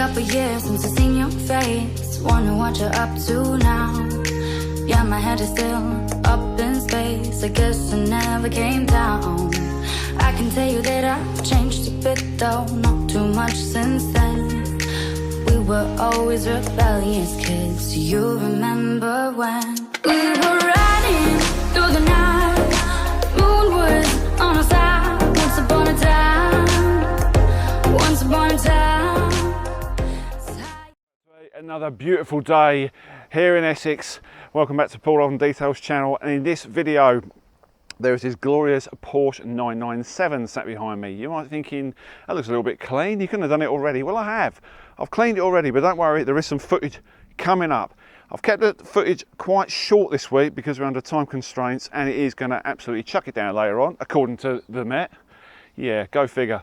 couple years since I've seen your face. Wonder what you're up to now. Yeah, my head is still up in space. I guess I never came down. I can tell you that I've changed a bit though, not too much since then. We were always rebellious kids. Do you remember when we were riding through the night? Moon was on our side. Once upon a time. Once upon a time. Another beautiful day here in Essex. Welcome back to FOLOW Details channel, and in this video there is this glorious Porsche 997 sat behind me. You might be thinking, that looks a little bit clean, you couldn't have done it already. Well, I have. I've cleaned it already, but don't worry, there is some footage coming up. I've kept the footage quite short this week because we're under time constraints, and it is going to absolutely chuck it down later on, according to the Met. Yeah, go figure.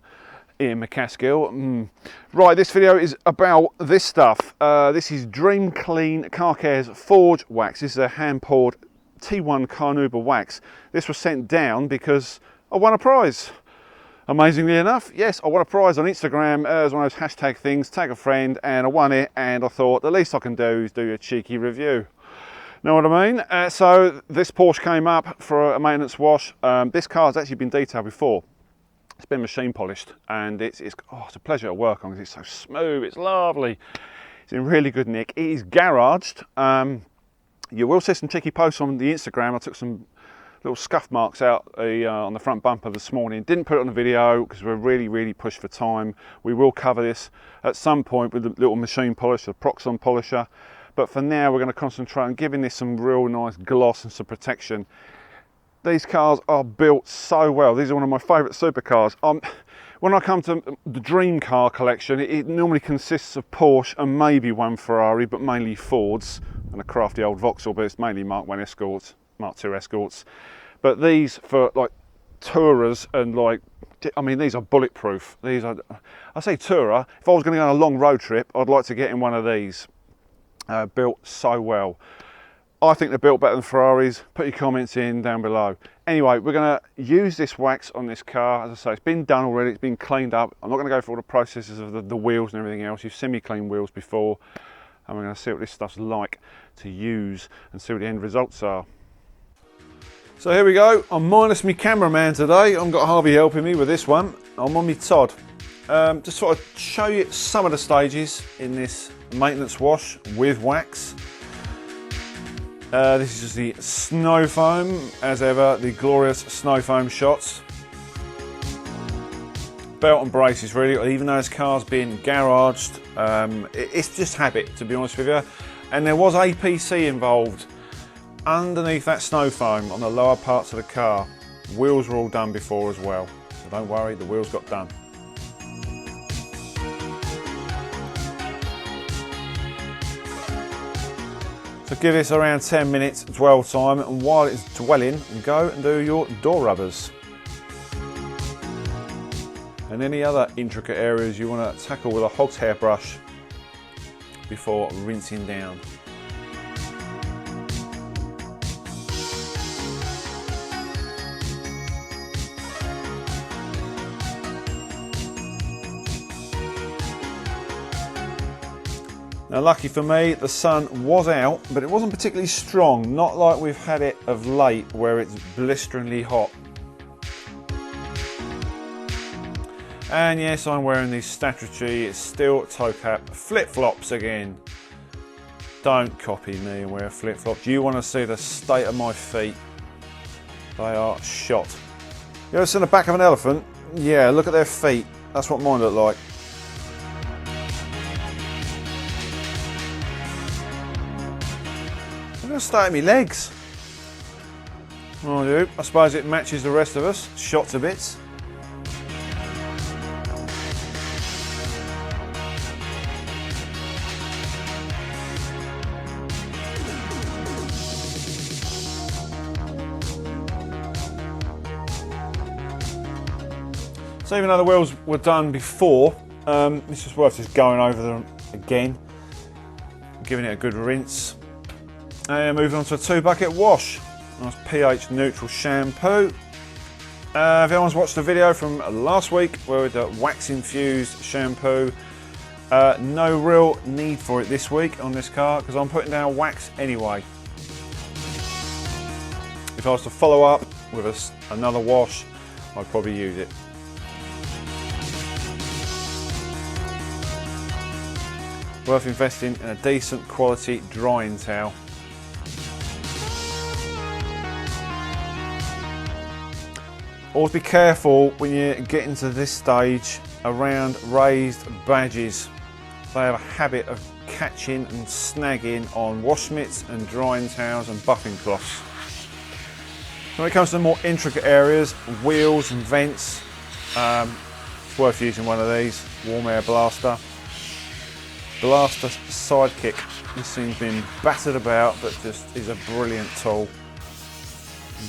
Ian McCaskill. Right, this video is about this stuff. This is Dream Clean Car Care's Forge Wax. This is a hand-poured T1 Carnauba wax. This was sent down because I won a prize. Amazingly enough, yes, I won a prize on Instagram as one of those hashtag things, tag a friend, and I won it, and I thought the least I can do is do a cheeky review. Know what I mean? So this Porsche came up for a maintenance wash. This car's actually been detailed before. It's been machine polished, and it's a pleasure to work on because it's so smooth, it's lovely, it's in really good nick. It is garaged. You will see some cheeky posts on the Instagram. I took some little scuff marks out on the front bumper this morning. Didn't put it on the video because we're really pushed for time. We will cover this at some point with the little machine polish, the Proxon polisher, but for now we're going to concentrate on giving this some real nice gloss and some protection. These cars are built so well. These are one of my favourite supercars. When I come to the dream car collection, it normally consists of Porsche and maybe one Ferrari, but mainly Fords and a crafty old Vauxhall, but it's mainly Mark I Escorts, Mark II Escorts. But these for like tourers and like, I mean, these are bulletproof. These are, I say tourer, if I was going to go on a long road trip, I'd like to get in one of these. Built so well. I think they're built better than Ferraris. Put your comments in down below. Anyway, we're going to use this wax on this car. As I say, it's been done already, it's been cleaned up. I'm not going to go through all the processes of the wheels and everything else. You've seen me clean wheels before. And we're going to see what this stuff's like to use and see what the end results are. So here we go. I'm minus my cameraman today. I've got Harvey helping me with this one. I'm on my Todd. Just sort of show you some of the stages in this maintenance wash with wax. This is just the snow foam, as ever, the glorious snow foam shots. Belt and braces, really, even though this car's been garaged, it's just habit, to be honest with you. And there was APC involved underneath that snow foam on the lower parts of the car. Wheels were all done before as well, so don't worry, the wheels got done. So give this around 10 minutes dwell time, and while it's dwelling, go and do your door rubbers. And any other intricate areas you want to tackle with a hog's hair brush before rinsing down. Now, lucky for me, the sun was out, but it wasn't particularly strong, not like we've had it of late where it's blisteringly hot. And yes, I'm wearing these statutory steel toe cap flip-flops again. Don't copy me and wear flip-flops. You want to see the state of my feet? They are shot. You ever seen the back of an elephant? Yeah, look at their feet. That's what mine look like. I'm going to stay at my legs. Oh, I suppose it matches the rest of us, shot to bits. So even though the wheels were done before, it's just worth just going over them again, giving it a good rinse. And moving on to a 2-bucket wash. Nice pH neutral shampoo. If anyone's watched the video from last week where we did wax infused shampoo, No real need for it this week on this car because I'm putting down wax anyway. If I was to follow up with another wash, I'd probably use it. Worth investing in a decent quality drying towel. Always be careful when you're getting to this stage around raised badges. They have a habit of catching and snagging on wash mitts and drying towels and buffing cloths. When it comes to the more intricate areas, wheels and vents, it's worth using one of these, warm air blaster. Blaster Sidekick. This thing's been battered about, but just is a brilliant tool.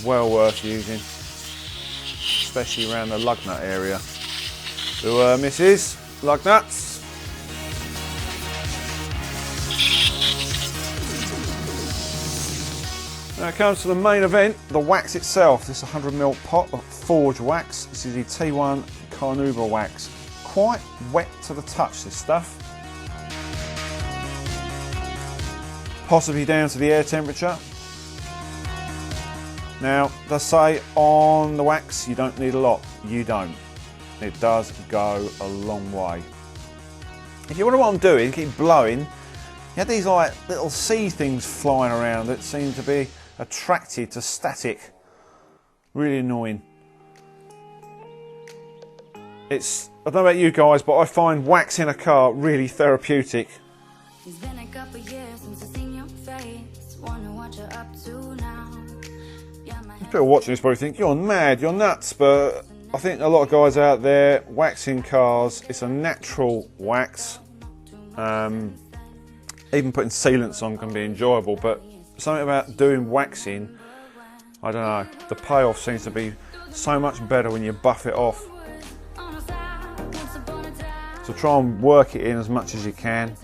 Well worth using, especially around the lug nut area. So misses, lug nuts. Now it comes to the main event, the wax itself. This 100ml pot of forged wax. This is the T1 Carnauba wax. Quite wet to the touch, this stuff. Possibly down to the air temperature. Now, they say on the wax you don't need a lot. You don't. It does go a long way. If you wonder what I'm doing, keep blowing. You have these like little sea things flying around that seem to be attracted to static. Really annoying. I don't know about you guys, but I find wax in a car really therapeutic. It's been a couple years since I've seen your face. Wonder what you're up to now. People watching this probably think you're mad, you're nuts, but I think a lot of guys out there waxing cars, it's a natural wax. Even putting sealants on can be enjoyable, but something about doing waxing, I don't know, the payoff seems to be so much better when you buff it off. So try and work it in as much as you can.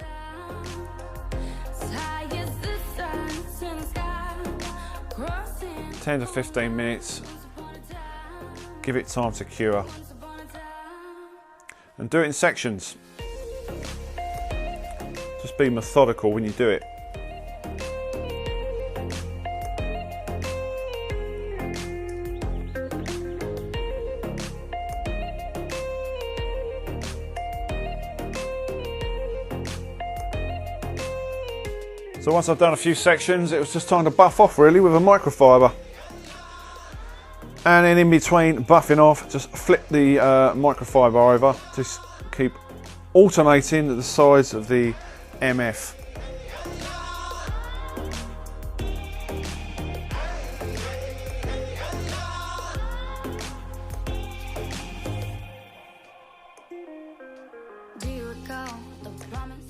10 to 15 minutes, give it time to cure. And do it in sections. Just be methodical when you do it. So once I've done a few sections, it was just time to buff off really with a microfiber. And then in between buffing off, just flip the microfiber over. Just keep alternating the sides of the MF.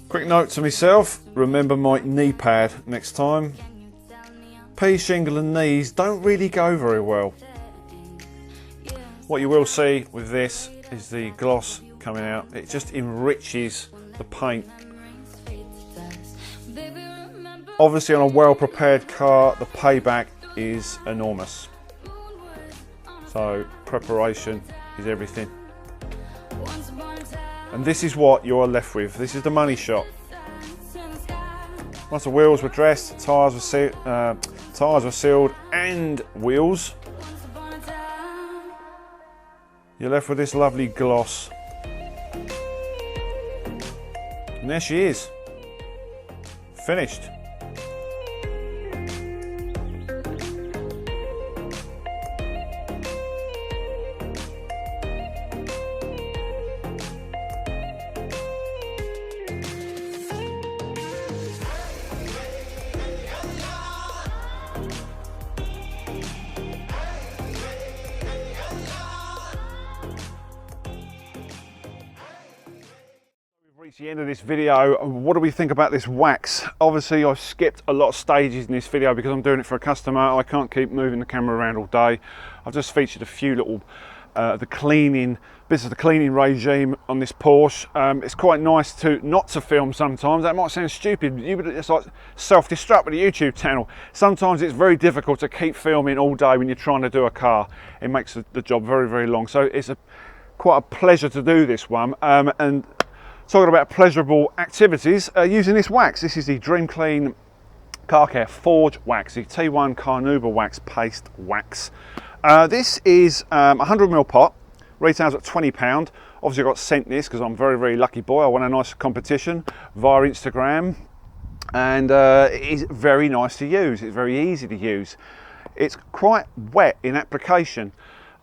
Quick note to myself, remember my knee pad next time. Pea shingle and knees don't really go very well. What you will see with this is the gloss coming out. It just enriches the paint. Obviously on a well prepared car, the payback is enormous. So preparation is everything. And this is what you're left with. This is the money shot. Once the wheels were dressed, tyres were sealed and wheels, you're left with this lovely gloss. And there she is, finished. Reached the end of this video. What do we think about this wax? Obviously I've skipped a lot of stages in this video because I'm doing it for a customer. I can't keep moving the camera around all day. I've just featured a few little bits of the cleaning regime on this Porsche. It's quite nice to not to film sometimes. That might sound stupid. It's like self-destruct with a YouTube channel. Sometimes it's very difficult to keep filming all day when you're trying to do a car. It makes the job very, very long. So it's quite a pleasure to do this one. And Talking about pleasurable activities, using this wax. This is the Dream Clean Car Care Forge Wax, the T1 Carnauba Wax Paste Wax. This is 100ml pot, retails at £20. Obviously I got sent this because I'm a very, very lucky boy. I won a nice competition via Instagram, and it is very nice to use. It's very easy to use. It's quite wet in application.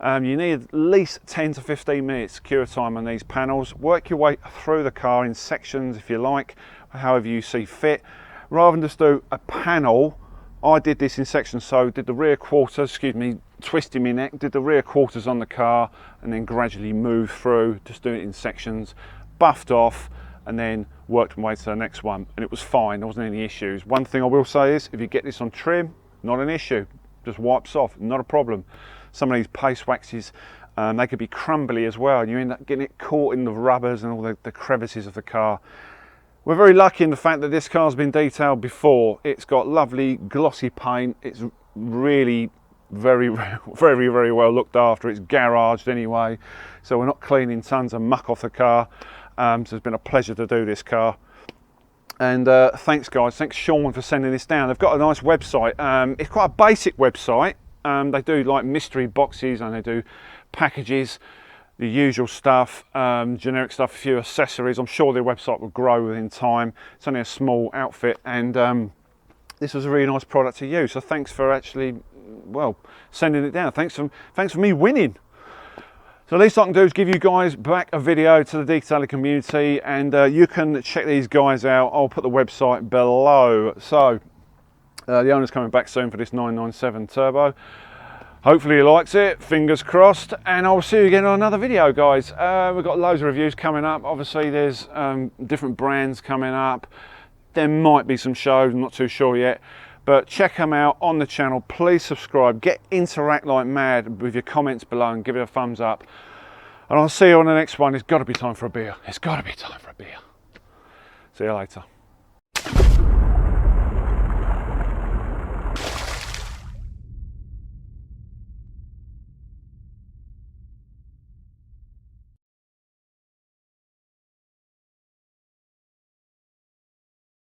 You need at least 10 to 15 minutes cure time on these panels. Work your way through the car in sections if you like, however you see fit. Rather than just do a panel, I did this in sections. So did the rear quarters, excuse me, twisting my neck, did the rear quarters on the car and then gradually moved through, just doing it in sections, buffed off and then worked my way to the next one, and it was fine. There wasn't any issues. One thing I will say is if you get this on trim, not an issue, just wipes off, not a problem. Some of these paste waxes, they could be crumbly as well, and you end up getting it caught in the rubbers and all the crevices of the car. We're very lucky in the fact that this car's been detailed before. It's got lovely glossy paint. It's really very, very well looked after. It's garaged anyway, so we're not cleaning tons of muck off the car. So it's been a pleasure to do this car. And thanks guys, thanks Sean for sending this down. They've got a nice website. It's quite a basic website. They do like mystery boxes and they do packages, the usual stuff, generic stuff, a few accessories. I'm sure their website will grow within time. It's only a small outfit, and this was a really nice product to use. So thanks for actually, well, sending it down. Thanks for me winning. So the least I can do is give you guys back a video to the detailing community, and you can check these guys out. I'll put the website below. So the owner's coming back soon for this 997 Turbo. Hopefully he likes it, fingers crossed, and I'll see you again on another video, guys. We've got loads of reviews coming up. Obviously there's different brands coming up. There might be some shows, I'm not too sure yet, but check them out on the channel. Please subscribe, interact like mad with your comments below and give it a thumbs up. And I'll see you on the next one. It's got to be time for a beer. It's got to be time for a beer. See you later.